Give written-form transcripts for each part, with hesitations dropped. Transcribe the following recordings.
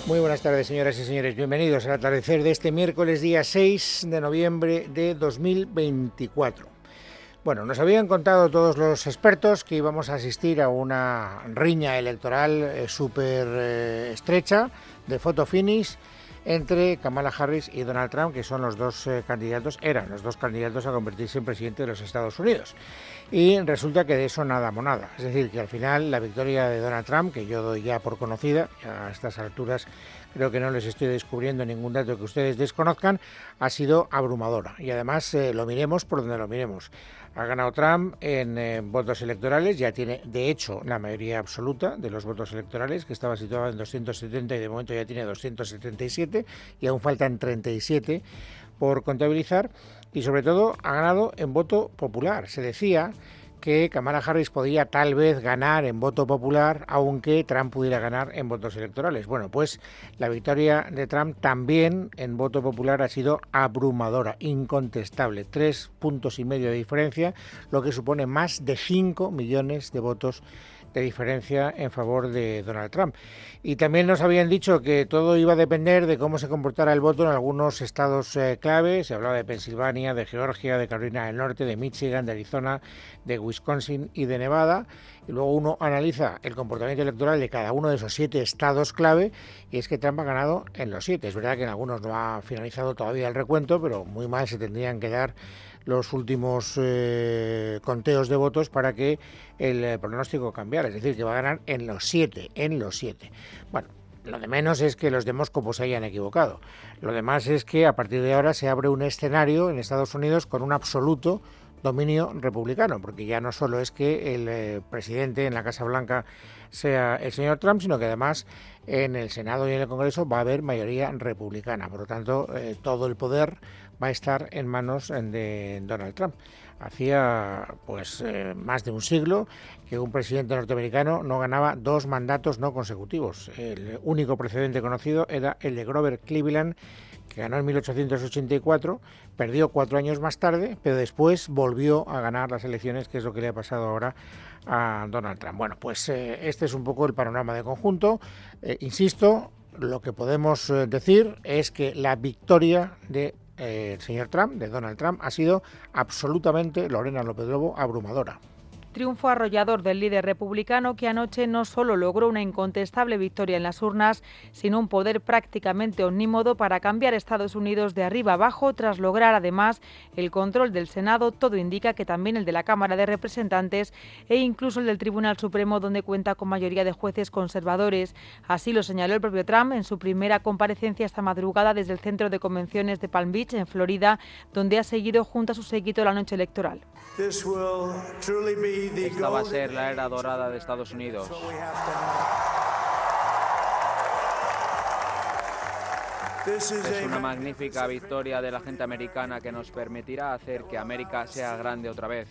Muy buenas tardes, señoras y señores. Bienvenidos al atardecer de este miércoles, día 6 de noviembre de 2024. Bueno, nos habían contado todos los expertos que íbamos a asistir a una riña electoral súper estrecha, de photo finish, entre Kamala Harris y Donald Trump, que son los dos candidatos, eran los dos candidatos a convertirse en presidente de los Estados Unidos. Y resulta que de eso nada monada. Es decir, que al final la victoria de Donald Trump, que yo doy ya por conocida, a estas alturas creo que no les estoy descubriendo ningún dato que ustedes desconozcan, ha sido abrumadora. Y además lo miremos por donde lo miremos. Ha ganado Trump en votos electorales, ya tiene de hecho la mayoría absoluta de los votos electorales, que estaba situado en 270 y de momento ya tiene 277 y aún faltan 37 por contabilizar, y sobre todo ha ganado en voto popular. Se decía que Kamala Harris podía tal vez ganar en voto popular, aunque Trump pudiera ganar en votos electorales. Bueno, pues la victoria de Trump también en voto popular ha sido abrumadora, incontestable. 3,5 puntos de diferencia, lo que supone más de 5 millones de votos de diferencia en favor de Donald Trump. Y también nos habían dicho que todo iba a depender de cómo se comportara el voto en algunos estados clave. Se hablaba de Pensilvania, de Georgia, de Carolina del Norte, de Michigan, de Arizona, de Wisconsin y de Nevada. Y luego uno analiza el comportamiento electoral de cada uno de esos 7 estados clave, y es que Trump ha ganado en los 7. Es verdad que en algunos no ha finalizado todavía el recuento, pero muy mal se tendrían que dar los últimos conteos de votos para que el pronóstico cambiara. Es decir, que va a ganar en los 7. Bueno, lo de menos es que los demóscopos se hayan equivocado. Lo demás es que a partir de ahora se abre un escenario en Estados Unidos con un absoluto dominio republicano, porque ya no solo es que el presidente en la Casa Blanca sea el señor Trump, sino que además en el Senado y en el Congreso va a haber mayoría republicana. Por lo tanto, todo el poder va a estar en manos de Donald Trump. Hacía más de un siglo que un presidente norteamericano no ganaba 2 mandatos no consecutivos. El único precedente conocido era el de Grover Cleveland, que ganó en 1884, perdió 4 años más tarde, pero después volvió a ganar las elecciones, que es lo que le ha pasado ahora a Donald Trump. Bueno, pues este es un poco el panorama de conjunto. Insisto, lo que podemos decir es que la victoria de el señor Trump, de Donald Trump, ha sido absolutamente, Lorena López Lobo, abrumadora. Triunfo arrollador del líder republicano, que anoche no solo logró una incontestable victoria en las urnas, sino un poder prácticamente omnímodo para cambiar Estados Unidos de arriba abajo, tras lograr además el control del Senado. Todo indica que también el de la Cámara de Representantes e incluso el del Tribunal Supremo, donde cuenta con mayoría de jueces conservadores. Así lo señaló el propio Trump en su primera comparecencia esta madrugada desde el Centro de Convenciones de Palm Beach, en Florida, donde ha seguido junto a su séquito la noche electoral. Esta va a ser la era dorada de Estados Unidos. Es una magnífica victoria de la gente americana que nos permitirá hacer que América sea grande otra vez.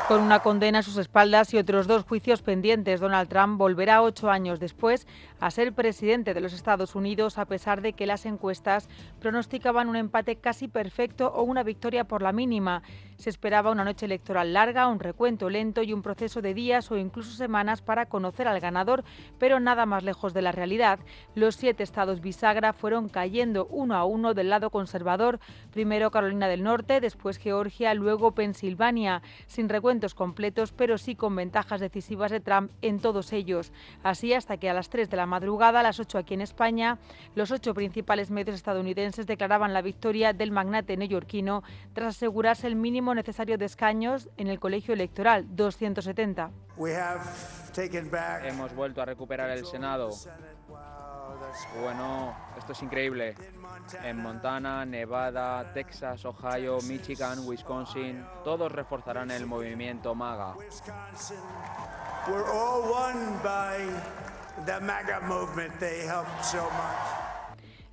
Con una condena a sus espaldas y otros 2 juicios pendientes, Donald Trump volverá 8 años después a ser presidente de los Estados Unidos, a pesar de que las encuestas pronosticaban un empate casi perfecto o una victoria por la mínima. Se esperaba una noche electoral larga, un recuento lento y un proceso de días o incluso semanas para conocer al ganador, pero nada más lejos de la realidad. Los 7 estados bisagra fueron cayendo uno a uno del lado conservador, primero Carolina del Norte, después Georgia, luego Pensilvania, sin recuentos completos, pero sí con ventajas decisivas de Trump en todos ellos. Así, hasta que a las 3 de la madrugada, a las 8 aquí en España, los 8 principales medios estadounidenses declaraban la victoria del magnate neoyorquino tras asegurarse el mínimo necesario de escaños en el colegio electoral, 270. Hemos vuelto a recuperar el Senado. Bueno, esto es increíble. En Montana, Nevada, Texas, Ohio, Michigan, Wisconsin, todos reforzarán el movimiento MAGA.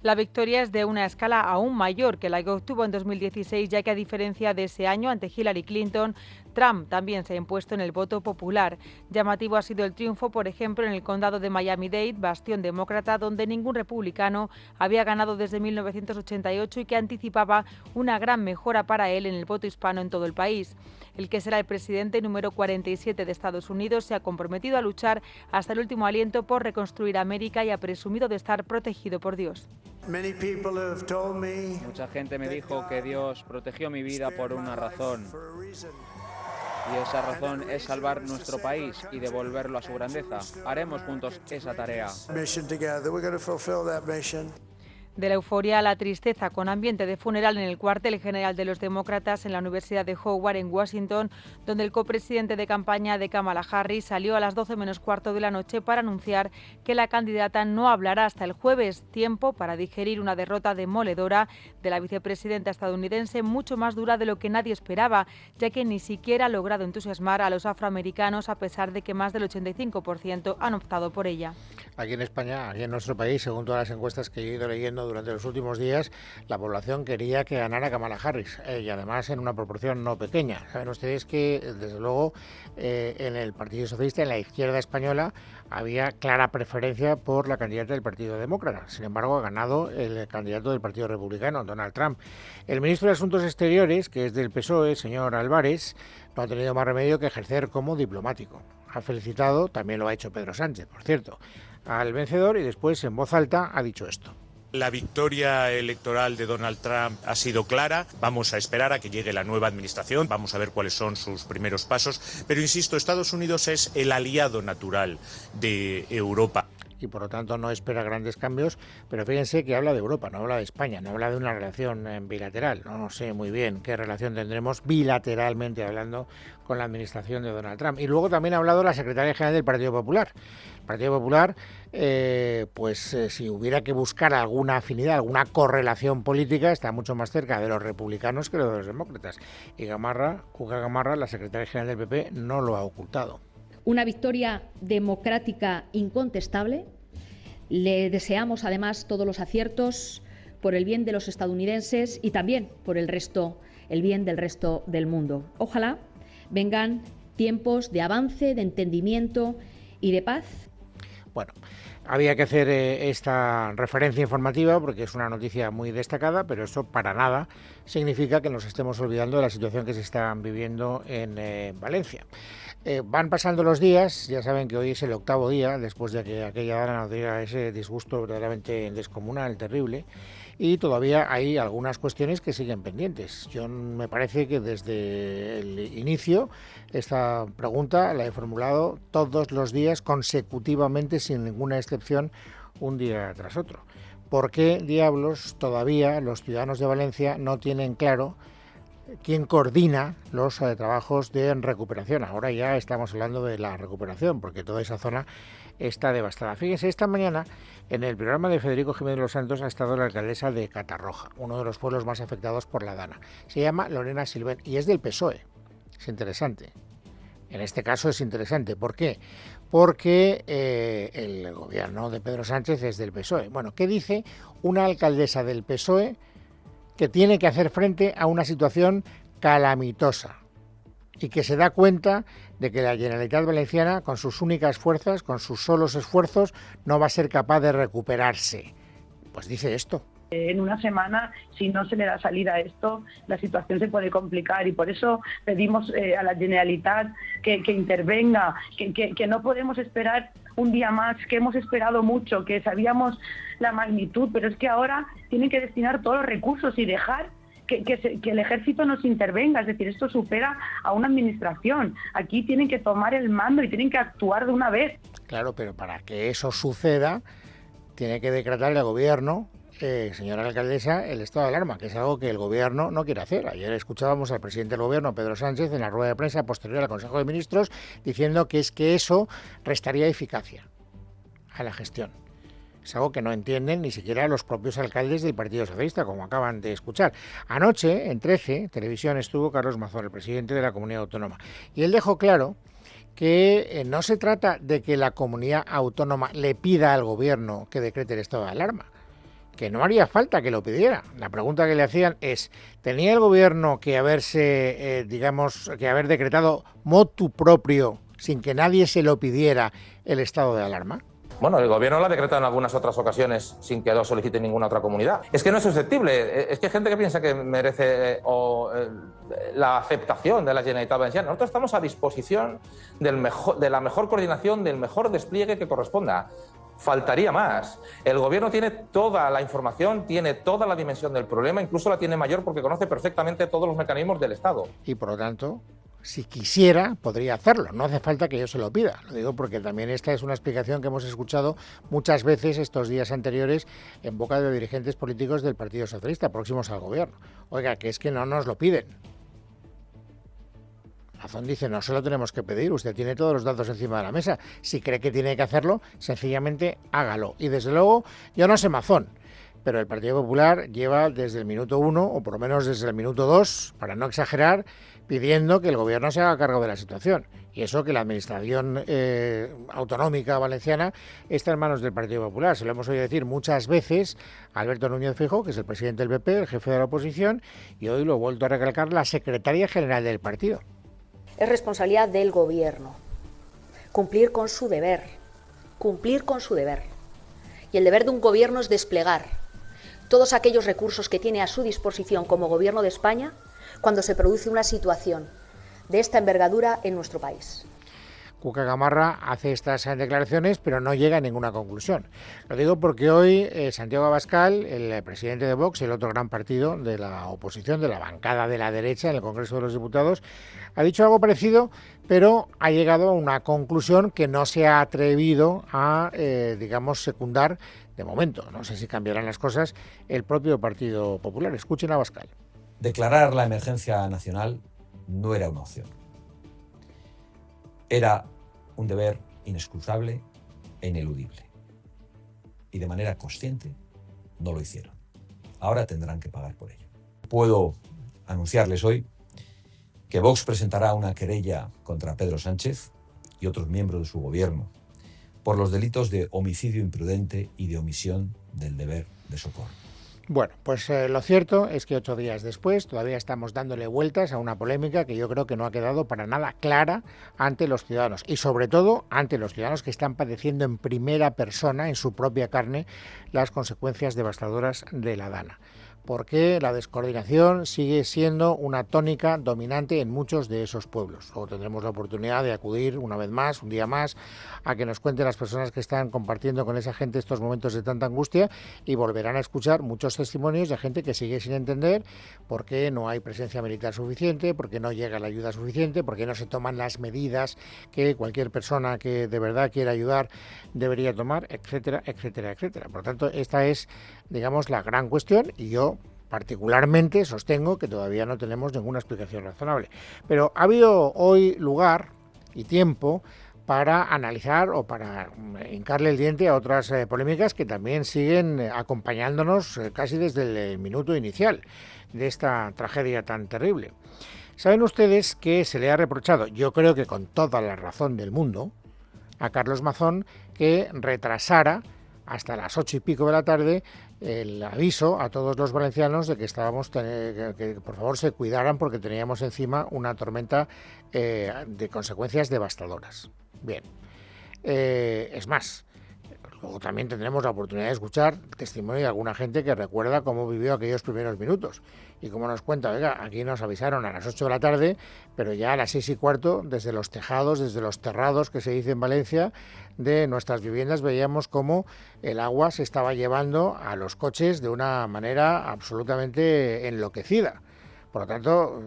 La victoria es de una escala aún mayor que la que obtuvo en 2016, ya que a diferencia de ese año ante Hillary Clinton, Trump también se ha impuesto en el voto popular. Llamativo ha sido el triunfo, por ejemplo, en el condado de Miami-Dade, bastión demócrata, donde ningún republicano había ganado desde 1988 y que anticipaba una gran mejora para él en el voto hispano en todo el país. El que será el presidente número 47 de Estados Unidos se ha comprometido a luchar hasta el último aliento por reconstruir América y ha presumido de estar protegido por Dios. Mucha gente me dijo que Dios protegió mi vida por una razón. Y esa razón es salvar nuestro país y devolverlo a su grandeza. Haremos juntos esa tarea. De la euforia a la tristeza, con ambiente de funeral en el cuartel general de los demócratas en la Universidad de Howard en Washington, donde el copresidente de campaña de Kamala Harris salió a las 12 menos cuarto de la noche para anunciar que la candidata no hablará hasta el jueves, tiempo para digerir una derrota demoledora de la vicepresidenta estadounidense, mucho más dura de lo que nadie esperaba, ya que ni siquiera ha logrado entusiasmar a los afroamericanos, a pesar de que más del 85% han optado por ella. Aquí en España, aquí en nuestro país, según todas las encuestas que yo he ido leyendo durante los últimos días, la población quería que ganara Kamala Harris, y además en una proporción no pequeña. Saben ustedes que, desde luego, en el Partido Socialista, en la izquierda española, había clara preferencia por la candidata del Partido Demócrata. Sin embargo, ha ganado el candidato del Partido Republicano, Donald Trump. El ministro de Asuntos Exteriores, que es del PSOE, el señor Álvarez, no ha tenido más remedio que ejercer como diplomático. Ha felicitado, también lo ha hecho Pedro Sánchez, por cierto, al vencedor, y después, en voz alta, ha dicho esto. La victoria electoral de Donald Trump ha sido clara. Vamos a esperar a que llegue la nueva administración. Vamos a ver cuáles son sus primeros pasos. Pero insisto, Estados Unidos es el aliado natural de Europa. Y por lo tanto no espera grandes cambios, pero fíjense que habla de Europa, no habla de España, no habla de una relación bilateral. No sé muy bien qué relación tendremos bilateralmente hablando con la administración de Donald Trump. Y luego también ha hablado la secretaria general del Partido Popular. El Partido Popular, si hubiera que buscar alguna afinidad, alguna correlación política, está mucho más cerca de los republicanos que de los demócratas. Y Cuca Gamarra, la secretaria general del PP, no lo ha ocultado. Una victoria democrática incontestable. Le deseamos además todos los aciertos por el bien de los estadounidenses y también por el bien del resto del mundo. Ojalá vengan tiempos de avance, de entendimiento y de paz. Bueno, había que hacer esta referencia informativa porque es una noticia muy destacada, pero eso para nada significa que nos estemos olvidando de la situación que se está viviendo en Valencia. Van pasando los días, ya saben que hoy es el 8º día después de que aquella dana nos diera ese disgusto verdaderamente descomunal, terrible, y todavía hay algunas cuestiones que siguen pendientes. Yo me parece que desde el inicio esta pregunta la he formulado todos los días consecutivamente, sin ninguna excepción, un día tras otro. ¿Por qué diablos todavía los ciudadanos de Valencia no tienen claro quién coordina los trabajos de recuperación? Ahora ya estamos hablando de la recuperación, porque toda esa zona está devastada. Fíjense, esta mañana en el programa de Federico Jiménez Los Santos ha estado la alcaldesa de Catarroja, uno de los pueblos más afectados por la dana. Se llama Lorena Silvén y es del PSOE. Es interesante. En este caso es interesante. ¿Por qué? Porque el gobierno de Pedro Sánchez es del PSOE. Bueno, ¿qué dice una alcaldesa del PSOE que tiene que hacer frente a una situación calamitosa y que se da cuenta de que la Generalitat Valenciana, con sus únicas fuerzas, con sus solos esfuerzos, no va a ser capaz de recuperarse? Pues dice esto. En una semana, si no se le da salida a esto, la situación se puede complicar y por eso pedimos a la Generalitat que intervenga, que no podemos esperar un día más, que hemos esperado mucho, que sabíamos la magnitud, pero es que ahora tienen que destinar todos los recursos y dejar que el ejército nos intervenga. Es decir, esto supera a una administración. Aquí tienen que tomar el mando y tienen que actuar de una vez. Claro, pero para que eso suceda, tiene que decretar el gobierno, señora alcaldesa, el estado de alarma, que es algo que el gobierno no quiere hacer. Ayer escuchábamos al presidente del gobierno, Pedro Sánchez, en la rueda de prensa posterior al Consejo de Ministros, diciendo que eso restaría eficacia a la gestión. Es algo que no entienden ni siquiera los propios alcaldes del Partido Socialista, como acaban de escuchar. Anoche, en 13 Televisión, estuvo Carlos Mazón, el presidente de la Comunidad Autónoma, y él dejó claro que no se trata de que la Comunidad Autónoma le pida al gobierno que decrete el estado de alarma. que no haría falta que lo pidiera. La pregunta que le hacían es, ¿tenía el gobierno que haberse, que haber decretado motu propio, sin que nadie se lo pidiera, el estado de alarma? Bueno, el gobierno lo ha decretado en algunas otras ocasiones sin que lo solicite ninguna otra comunidad. Es que no es susceptible. Es que hay gente que piensa que merece la aceptación de la Generalitat Valenciana. Nosotros estamos a disposición de la mejor coordinación, del mejor despliegue que corresponda. Faltaría más. El gobierno tiene toda la información, tiene toda la dimensión del problema, incluso la tiene mayor porque conoce perfectamente todos los mecanismos del Estado. Y por lo tanto, si quisiera, podría hacerlo. No hace falta que yo se lo pida. Lo digo porque también esta es una explicación que hemos escuchado muchas veces estos días anteriores en boca de dirigentes políticos del Partido Socialista próximos al gobierno. Oiga, que es que no nos lo piden. Mazón dice, no se lo tenemos que pedir, usted tiene todos los datos encima de la mesa. Si cree que tiene que hacerlo, sencillamente hágalo. Y desde luego, yo no sé Mazón, pero el Partido Popular lleva desde el minuto 1, o por lo menos desde el minuto 2, para no exagerar, pidiendo que el gobierno se haga cargo de la situación. Y eso que la administración autonómica valenciana está en manos del Partido Popular. Se lo hemos oído decir muchas veces a Alberto Núñez Feijóo, que es el presidente del PP, el jefe de la oposición, y hoy lo ha vuelto a recalcar la secretaria general del partido. Es responsabilidad del gobierno cumplir con su deber. Y el deber de un gobierno es desplegar todos aquellos recursos que tiene a su disposición como gobierno de España cuando se produce una situación de esta envergadura en nuestro país. Cuca Gamarra hace estas declaraciones, pero no llega a ninguna conclusión. Lo digo porque hoy Santiago Abascal, el presidente de Vox, el otro gran partido de la oposición, de la bancada de la derecha en el Congreso de los Diputados, ha dicho algo parecido, pero ha llegado a una conclusión que no se ha atrevido a, secundar de momento. No sé si cambiarán las cosas el propio Partido Popular. Escuchen a Abascal. Declarar la emergencia nacional no era una opción. Era un deber inexcusable e ineludible. Y de manera consciente no lo hicieron. Ahora tendrán que pagar por ello. Puedo anunciarles hoy que Vox presentará una querella contra Pedro Sánchez y otros miembros de su gobierno por los delitos de homicidio imprudente y de omisión del deber de socorro. Bueno, pues lo cierto es que 8 días después todavía estamos dándole vueltas a una polémica que yo creo que no ha quedado para nada clara ante los ciudadanos y sobre todo ante los ciudadanos que están padeciendo en primera persona, en su propia carne, las consecuencias devastadoras de la Dana. Porque la descoordinación sigue siendo una tónica dominante en muchos de esos pueblos. Luego tendremos la oportunidad de acudir una vez más, un día más, a que nos cuenten las personas que están compartiendo con esa gente estos momentos de tanta angustia y volverán a escuchar muchos testimonios de gente que sigue sin entender por qué no hay presencia militar suficiente, por qué no llega la ayuda suficiente, por qué no se toman las medidas que cualquier persona que de verdad quiera ayudar debería tomar, etcétera, etcétera, etcétera. Por lo tanto, esta es, la gran cuestión y yo particularmente sostengo que todavía no tenemos ninguna explicación razonable. Pero ha habido hoy lugar y tiempo para analizar o para hincarle el diente a otras polémicas que también siguen acompañándonos casi desde el minuto inicial de esta tragedia tan terrible. Saben ustedes que se le ha reprochado, yo creo que con toda la razón del mundo, a Carlos Mazón que retrasara hasta las 8 y pico de la tarde el aviso a todos los valencianos de que que por favor se cuidaran porque teníamos encima una tormenta de consecuencias devastadoras. Bien, es más, luego también tendremos la oportunidad de escuchar el testimonio de alguna gente que recuerda cómo vivió aquellos primeros minutos y cómo nos cuenta, oiga, aquí nos avisaron a las 8 de la tarde, pero ya a las 6 y cuarto, desde los tejados, desde los terrados que se dice en Valencia, de nuestras viviendas veíamos cómo el agua se estaba llevando a los coches de una manera absolutamente enloquecida. Por lo tanto,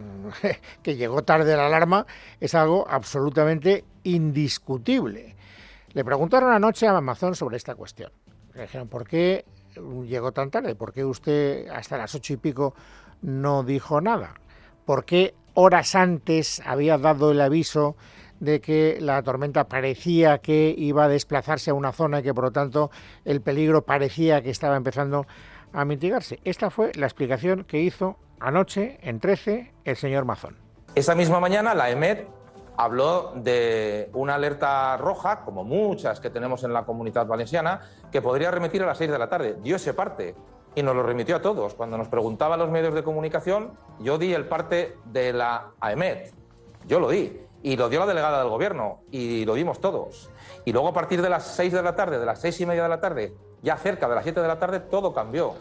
que llegó tarde la alarma es algo absolutamente indiscutible. Le preguntaron anoche a Mazón sobre esta cuestión. Le dijeron, ¿por qué llegó tan tarde? ¿Por qué usted hasta las 8 y pico no dijo nada? ¿Por qué horas antes había dado el aviso de que la tormenta parecía que iba a desplazarse a una zona y que por lo tanto el peligro parecía que estaba empezando a mitigarse? Esta fue la explicación que hizo anoche en 13 el señor Mazón. Esa misma mañana la EMET habló de una alerta roja, como muchas que tenemos en la Comunitat Valenciana, que podría remitir a las 6 de la tarde. Dio ese parte. y nos lo remitió a todos. Cuando nos preguntaban los medios de comunicación, yo di el parte de la AEMET. Yo lo di. Y lo dio la delegada del Gobierno. Y lo dimos todos. Y luego a partir de las 6 de la tarde, de las 6:30 de la tarde, ya cerca de las 7 de la tarde, todo cambió.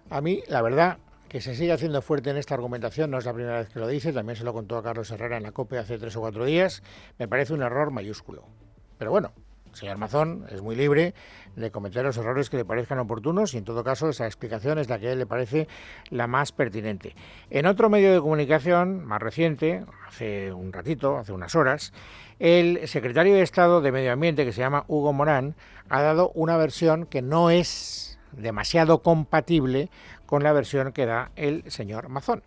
A mí, la verdad, que se sigue haciendo fuerte en esta argumentación, no es la primera vez que lo dice, también se lo contó a Carlos Herrera en la COPE hace 3 o 4 días, me parece un error mayúsculo. Pero bueno, el señor Mazón es muy libre de cometer los errores que le parezcan oportunos y en todo caso esa explicación es la que a él le parece la más pertinente. En otro medio de comunicación más reciente, hace un ratito, hace unas horas, el secretario de Estado de Medio Ambiente, que se llama Hugo Morán, ha dado una versión que no es demasiado compatible con la versión que da el señor Mazón.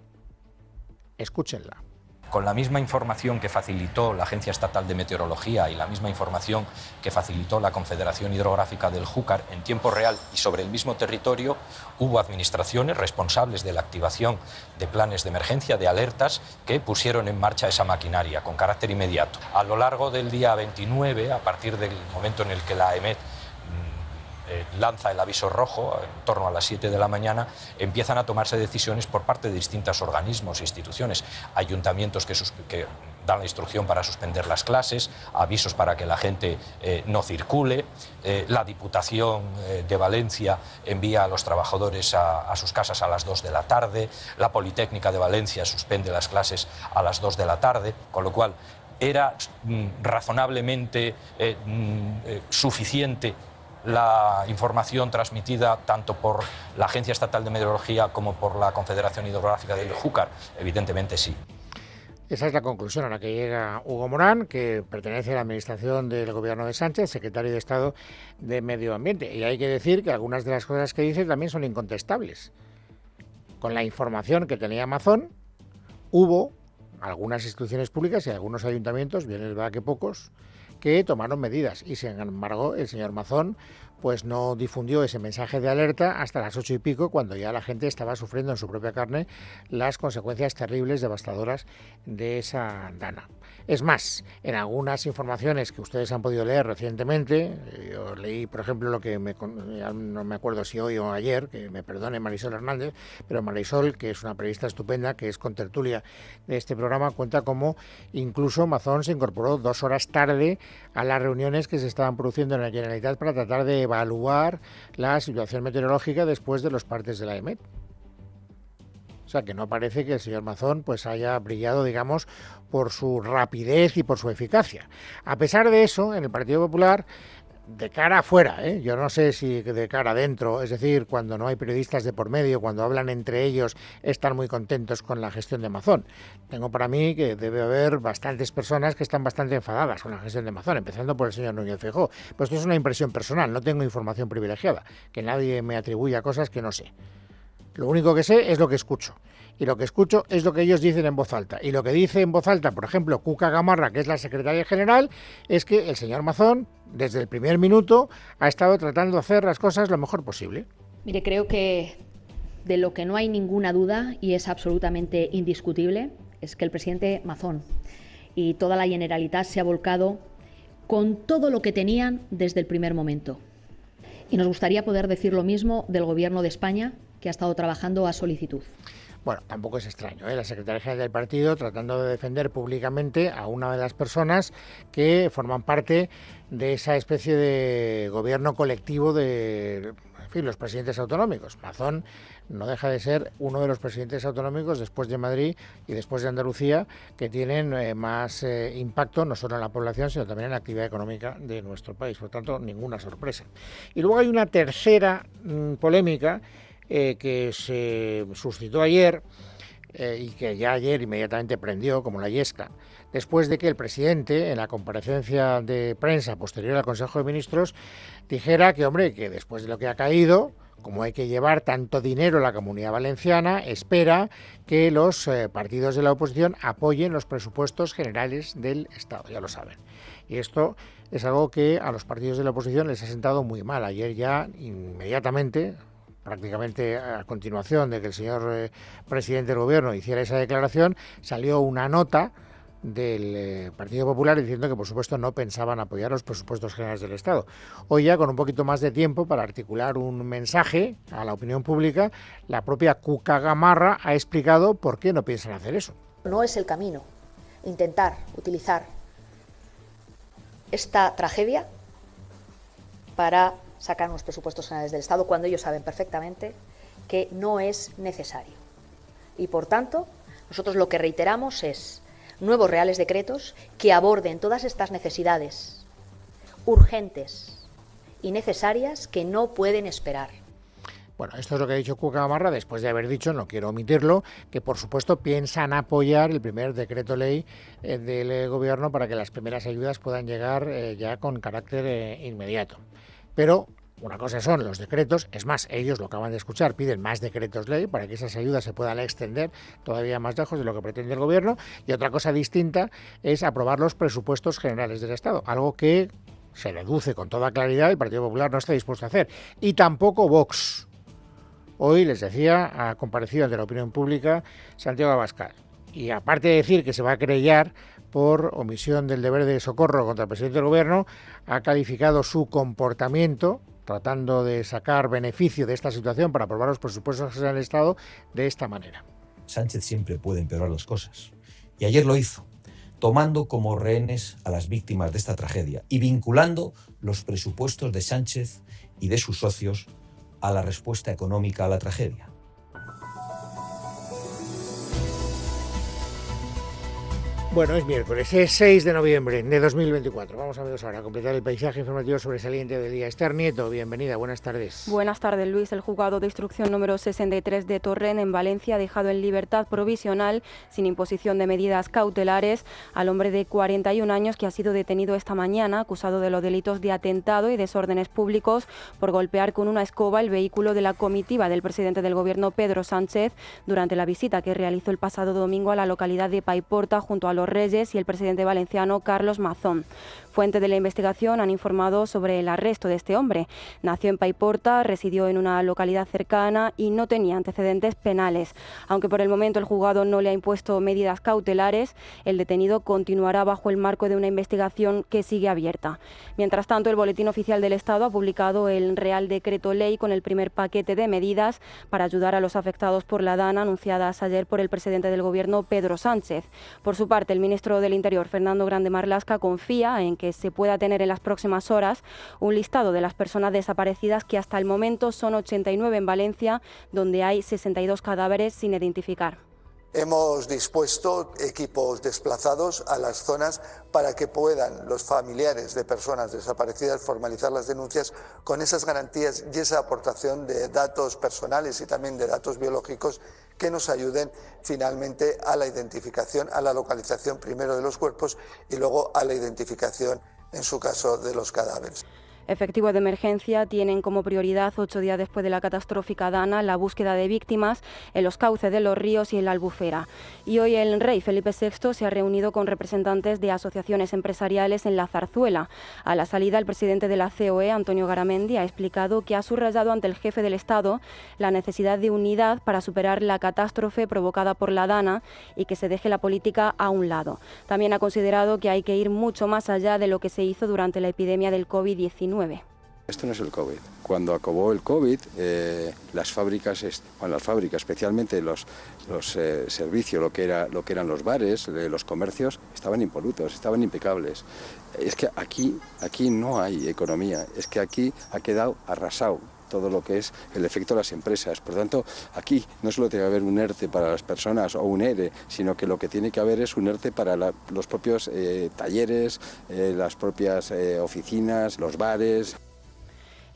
Escúchenla. Con la misma información que facilitó la Agencia Estatal de Meteorología y la misma información que facilitó la Confederación Hidrográfica del Júcar en tiempo real y sobre el mismo territorio, hubo administraciones responsables de la activación de planes de emergencia, de alertas, que pusieron en marcha esa maquinaria con carácter inmediato. A lo largo del día 29, a partir del momento en el que la AEMET lanza el aviso rojo, en torno a las 7 de la mañana, empiezan a tomarse decisiones por parte de distintos organismos e instituciones, ayuntamientos que dan la instrucción para suspender las clases, avisos para que la gente no circule, la Diputación de Valencia envía a los trabajadores a sus casas a las 2 de la tarde, la Politécnica de Valencia suspende las clases a las 2 de la tarde, con lo cual era razonablemente suficiente la información transmitida tanto por la Agencia Estatal de Meteorología como por la Confederación Hidrográfica del Júcar. Evidentemente sí. Esa es la conclusión a la que llega Hugo Morán, que pertenece a la administración del Gobierno de Sánchez, secretario de Estado de Medio Ambiente. Y hay que decir que algunas de las cosas que dice también son incontestables. Con la información que tenía Mazón, hubo algunas instituciones públicas y algunos ayuntamientos, bien es verdad que pocos, que tomaron medidas y sin embargo el señor Mazón pues no difundió ese mensaje de alerta hasta las 8 y pico, cuando ya la gente estaba sufriendo en su propia carne las consecuencias terribles, devastadoras de esa dana. Es más, en algunas informaciones que ustedes han podido leer recientemente, yo leí, por ejemplo, lo que no me acuerdo si hoy o ayer, que me perdone Marisol Hernández, pero Marisol, que es una periodista estupenda, que es contertulia de este programa, cuenta cómo incluso Mazón se incorporó 2 horas tarde a las reuniones que se estaban produciendo en la Generalitat para tratar de evaluar la situación meteorológica después de los partes de la AEMET. O sea, que no parece que el señor Mazón pues haya brillado, digamos, por su rapidez y por su eficacia. A pesar de eso, en el Partido Popular, de cara afuera, yo no sé si de cara adentro, es decir, cuando no hay periodistas de por medio, cuando hablan entre ellos, están muy contentos con la gestión de Mazón. Tengo para mí que debe haber bastantes personas que están bastante enfadadas con la gestión de Mazón, empezando por el señor Núñez Feijóo. Pues esto es una impresión personal, no tengo información privilegiada, que nadie me atribuya cosas que no sé. Lo único que sé es lo que escucho. Y lo que escucho es lo que ellos dicen en voz alta. Y lo que dice en voz alta, por ejemplo, Cuca Gamarra, que es la secretaria general, es que el señor Mazón, desde el primer minuto, ha estado tratando de hacer las cosas lo mejor posible. Mire, creo que de lo que no hay ninguna duda, y es absolutamente indiscutible, es que el presidente Mazón y toda la Generalitat se ha volcado con todo lo que tenían desde el primer momento. Y nos gustaría poder decir lo mismo del Gobierno de España, que ha estado trabajando a solicitud. Bueno, tampoco es extraño, la secretaria general del partido tratando de defender públicamente a una de las personas que forman parte de esa especie de gobierno colectivo de, en fin, los presidentes autonómicos. Mazón no deja de ser uno de los presidentes autonómicos después de Madrid y después de Andalucía que tienen más impacto no solo en la población sino también en la actividad económica de nuestro país. Por tanto, ninguna sorpresa. Y luego hay una tercera polémica que se suscitó ayer y que ya ayer inmediatamente prendió, como la yesca, después de que el presidente, en la comparecencia de prensa posterior al Consejo de Ministros, dijera que, hombre, que después de lo que ha caído, como hay que llevar tanto dinero a la Comunidad Valenciana, espera que los partidos de la oposición apoyen los presupuestos generales del Estado, ya lo saben. Y esto es algo que a los partidos de la oposición les ha sentado muy mal. Ayer ya inmediatamente, prácticamente a continuación de que el señor presidente del Gobierno hiciera esa declaración, salió una nota del Partido Popular diciendo que por supuesto no pensaban apoyar los presupuestos generales del Estado. Hoy ya con un poquito más de tiempo para articular un mensaje a la opinión pública, la propia Cuca Gamarra ha explicado por qué no piensan hacer eso. No es el camino intentar utilizar esta tragedia para sacar unos presupuestos generales del Estado cuando ellos saben perfectamente que no es necesario. Y por tanto, nosotros lo que reiteramos es nuevos reales decretos que aborden todas estas necesidades urgentes y necesarias que no pueden esperar. Bueno, esto es lo que ha dicho Cuca Gamarra después de haber dicho, no quiero omitirlo, que por supuesto piensan apoyar el primer decreto ley del gobierno para que las primeras ayudas puedan llegar ya con carácter inmediato. Pero una cosa son los decretos, es más, ellos lo acaban de escuchar, piden más decretos ley para que esas ayudas se puedan extender todavía más lejos de lo que pretende el gobierno, y otra cosa distinta es aprobar los presupuestos generales del Estado, algo que se deduce con toda claridad el Partido Popular no está dispuesto a hacer, y tampoco Vox. Hoy, les decía, ha comparecido ante la opinión pública Santiago Abascal, y aparte de decir que se va a querellar por omisión del deber de socorro contra el presidente del gobierno, ha calificado su comportamiento tratando de sacar beneficio de esta situación para aprobar los presupuestos generales del Estado de esta manera. Sánchez siempre puede empeorar las cosas. Y ayer lo hizo, tomando como rehenes a las víctimas de esta tragedia y vinculando los presupuestos de Sánchez y de sus socios a la respuesta económica a la tragedia. Bueno, es miércoles, es 6 de noviembre de 2024. Vamos amigos ahora a completar el paisaje informativo sobresaliente del día. Esther Nieto, bienvenida, buenas tardes. Buenas tardes, Luis. El juzgado de instrucción número 63 de Torrent en Valencia ha dejado en libertad provisional, sin imposición de medidas cautelares, al hombre de 41 años que ha sido detenido esta mañana, acusado de los delitos de atentado y desórdenes públicos por golpear con una escoba el vehículo de la comitiva del presidente del gobierno, Pedro Sánchez, durante la visita que realizó el pasado domingo a la localidad de Paiporta junto a los Reyes y el presidente valenciano Carlos Mazón. Fuentes de la investigación han informado sobre el arresto de este hombre. Nació en Paiporta, residió en una localidad cercana y no tenía antecedentes penales. Aunque por el momento el juzgado no le ha impuesto medidas cautelares, el detenido continuará bajo el marco de una investigación que sigue abierta. Mientras tanto, el Boletín Oficial del Estado ha publicado el Real Decreto Ley con el primer paquete de medidas para ayudar a los afectados por la DANA anunciadas ayer por el presidente del Gobierno, Pedro Sánchez. Por su parte, el ministro del Interior, Fernando Grande Marlaska, confía en que se pueda tener en las próximas horas un listado de las personas desaparecidas, que hasta el momento son 89 en Valencia, donde hay 62 cadáveres sin identificar. Hemos dispuesto equipos desplazados a las zonas para que puedan los familiares de personas desaparecidas formalizar las denuncias con esas garantías y esa aportación de datos personales y también de datos biológicos que nos ayuden finalmente a la identificación, a la localización primero de los cuerpos y luego a la identificación, en su caso, de los cadáveres. Efectivos de emergencia tienen como prioridad, 8 días después de la catastrófica Dana, la búsqueda de víctimas en los cauces de los ríos y en la Albufera. Y hoy el rey Felipe VI se ha reunido con representantes de asociaciones empresariales en la Zarzuela. A la salida, el presidente de la COE, Antonio Garamendi, ha explicado que ha subrayado ante el jefe del Estado la necesidad de unidad para superar la catástrofe provocada por la Dana y que se deje la política a un lado. También ha considerado que hay que ir mucho más allá de lo que se hizo durante la epidemia del COVID-19. Esto no es el COVID. Cuando acabó el COVID, las fábricas, especialmente los servicios, lo que eran los bares, los comercios, estaban impolutos, estaban impecables. Es que aquí no hay economía, es que aquí ha quedado arrasado todo lo que es el efecto de las empresas. Por tanto, aquí no solo tiene que haber un ERTE para las personas o un ERE, sino que lo que tiene que haber es un ERTE para los propios talleres, las propias oficinas, los bares.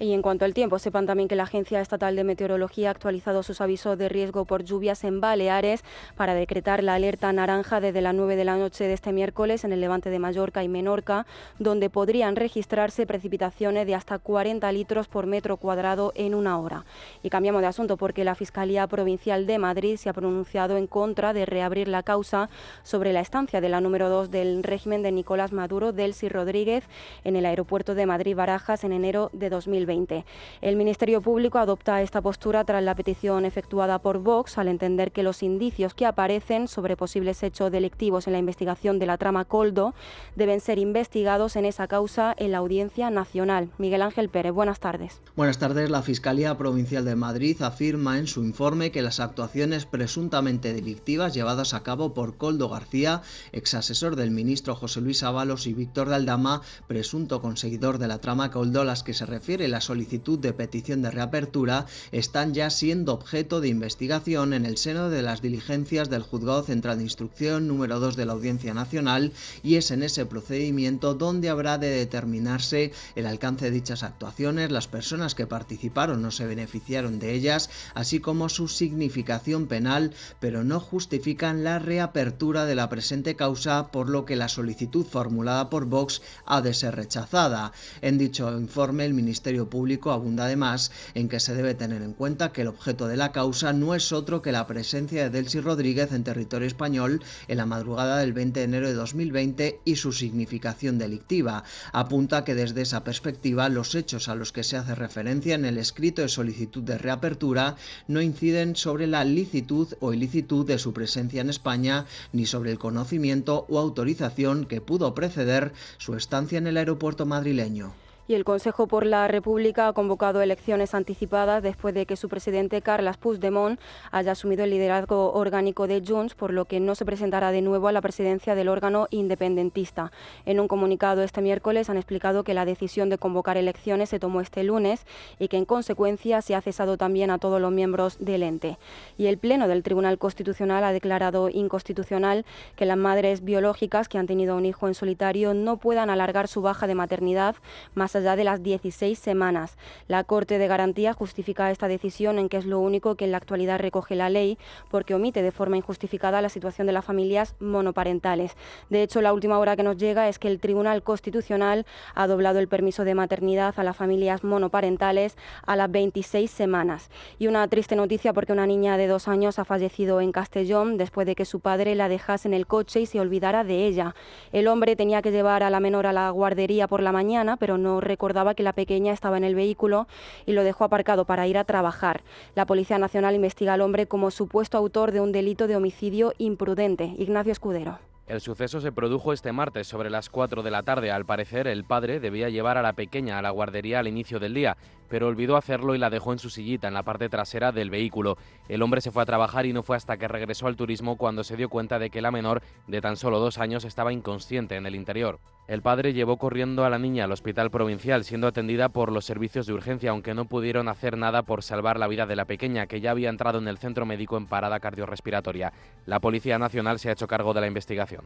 Y en cuanto al tiempo, sepan también que la Agencia Estatal de Meteorología ha actualizado sus avisos de riesgo por lluvias en Baleares para decretar la alerta naranja desde las 9 de la noche de este miércoles en el levante de Mallorca y Menorca, donde podrían registrarse precipitaciones de hasta 40 litros por metro cuadrado en una hora. Y cambiamos de asunto porque la Fiscalía Provincial de Madrid se ha pronunciado en contra de reabrir la causa sobre la estancia de la número 2 del régimen de Nicolás Maduro, Delcy Rodríguez, en el aeropuerto de Madrid-Barajas en enero de 2020. 2020. El Ministerio Público adopta esta postura tras la petición efectuada por Vox, al entender que los indicios que aparecen sobre posibles hechos delictivos en la investigación de la trama Koldo deben ser investigados en esa causa en la Audiencia Nacional. Miguel Ángel Pérez, buenas tardes. Buenas tardes. La Fiscalía Provincial de Madrid afirma en su informe que las actuaciones presuntamente delictivas llevadas a cabo por Koldo García, exasesor del ministro José Luis Ábalos, y Víctor de Aldama, presunto conseguidor de la trama Koldo, a las que se refiere la solicitud de petición de reapertura, están ya siendo objeto de investigación en el seno de las diligencias del Juzgado Central de Instrucción número 2 de la Audiencia Nacional, y es en ese procedimiento donde habrá de determinarse el alcance de dichas actuaciones, las personas que participaron o se beneficiaron de ellas, así como su significación penal, pero no justifican la reapertura de la presente causa, por lo que la solicitud formulada por Vox ha de ser rechazada. En dicho informe, el Ministerio Público abunda además en que se debe tener en cuenta que el objeto de la causa no es otro que la presencia de Delcy Rodríguez en territorio español en la madrugada del 20 de enero de 2020 y su significación delictiva. Apunta que desde esa perspectiva los hechos a los que se hace referencia en el escrito de solicitud de reapertura no inciden sobre la licitud o ilicitud de su presencia en España, ni sobre el conocimiento o autorización que pudo preceder su estancia en el aeropuerto madrileño. Y el Consejo por la República ha convocado elecciones anticipadas después de que su presidente Carles Puigdemont haya asumido el liderazgo orgánico de Junts, por lo que no se presentará de nuevo a la presidencia del órgano independentista. En un comunicado este miércoles han explicado que la decisión de convocar elecciones se tomó este lunes y que en consecuencia se ha cesado también a todos los miembros del ente. Y el Pleno del Tribunal Constitucional ha declarado inconstitucional que las madres biológicas que han tenido un hijo en solitario no puedan alargar su baja de maternidad más allá de las 16 semanas. La Corte de Garantía justifica esta decisión en que es lo único que en la actualidad recoge la ley, porque omite de forma injustificada la situación de las familias monoparentales. De hecho, la última hora que nos llega es que el Tribunal Constitucional ha doblado el permiso de maternidad a las familias monoparentales a las 26 semanas. Y una triste noticia, porque una niña de 2 años ha fallecido en Castellón después de que su padre la dejase en el coche y se olvidara de ella. El hombre tenía que llevar a la menor a la guardería por la mañana, pero no recordaba que la pequeña estaba en el vehículo y lo dejó aparcado para ir a trabajar. La Policía Nacional investiga al hombre como supuesto autor de un delito de homicidio imprudente. Ignacio Escudero. El suceso se produjo este martes sobre las 4 de la tarde. Al parecer, el padre debía llevar a la pequeña a la guardería al inicio del día, pero olvidó hacerlo y la dejó en su sillita en la parte trasera del vehículo. El hombre se fue a trabajar y no fue hasta que regresó al turismo cuando se dio cuenta de que la menor, de tan solo 2 años, estaba inconsciente en el interior. El padre llevó corriendo a la niña al hospital provincial, siendo atendida por los servicios de urgencia, aunque no pudieron hacer nada por salvar la vida de la pequeña, que ya había entrado en el centro médico en parada cardiorrespiratoria. La Policía Nacional se ha hecho cargo de la investigación.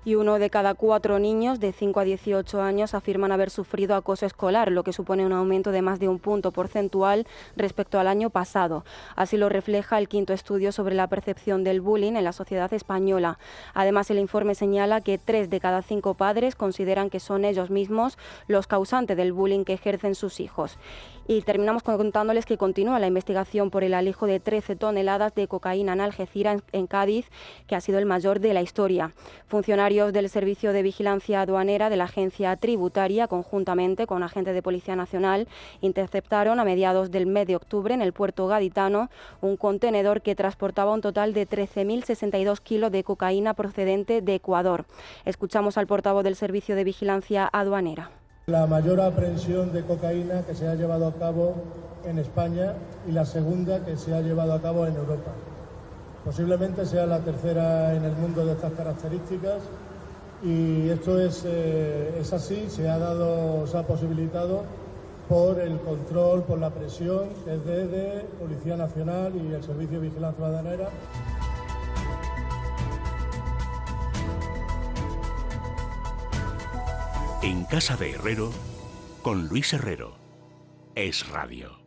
Y 1 de cada 4 niños de 5 a 18 años afirman haber sufrido acoso escolar, lo que supone un aumento de más de 1 punto porcentual respecto al año pasado. Así lo refleja el 5º estudio sobre la percepción del bullying en la sociedad española. Además, el informe señala que 3 de cada 5 padres consideran que son ellos mismos los causantes del bullying que ejercen sus hijos. Y terminamos contándoles que continúa la investigación por el alijo de 13 toneladas de cocaína en Algeciras, en Cádiz, que ha sido el mayor de la historia. Funcionarios del Servicio de Vigilancia Aduanera de la Agencia Tributaria, conjuntamente con agentes de Policía Nacional, interceptaron a mediados del mes de octubre en el puerto gaditano un contenedor que transportaba un total de 13.062 kilos de cocaína procedente de Ecuador. Escuchamos al portavoz del Servicio de Vigilancia Aduanera. La mayor aprehensión de cocaína que se ha llevado a cabo en España y la segunda que se ha llevado a cabo en Europa. Posiblemente sea la tercera en el mundo de estas características y esto es así, se ha posibilitado por el control, por la presión desde Policía Nacional y el Servicio de Vigilancia Aduanera. En Casa de Herrero, con Luis Herrero. Es Radio.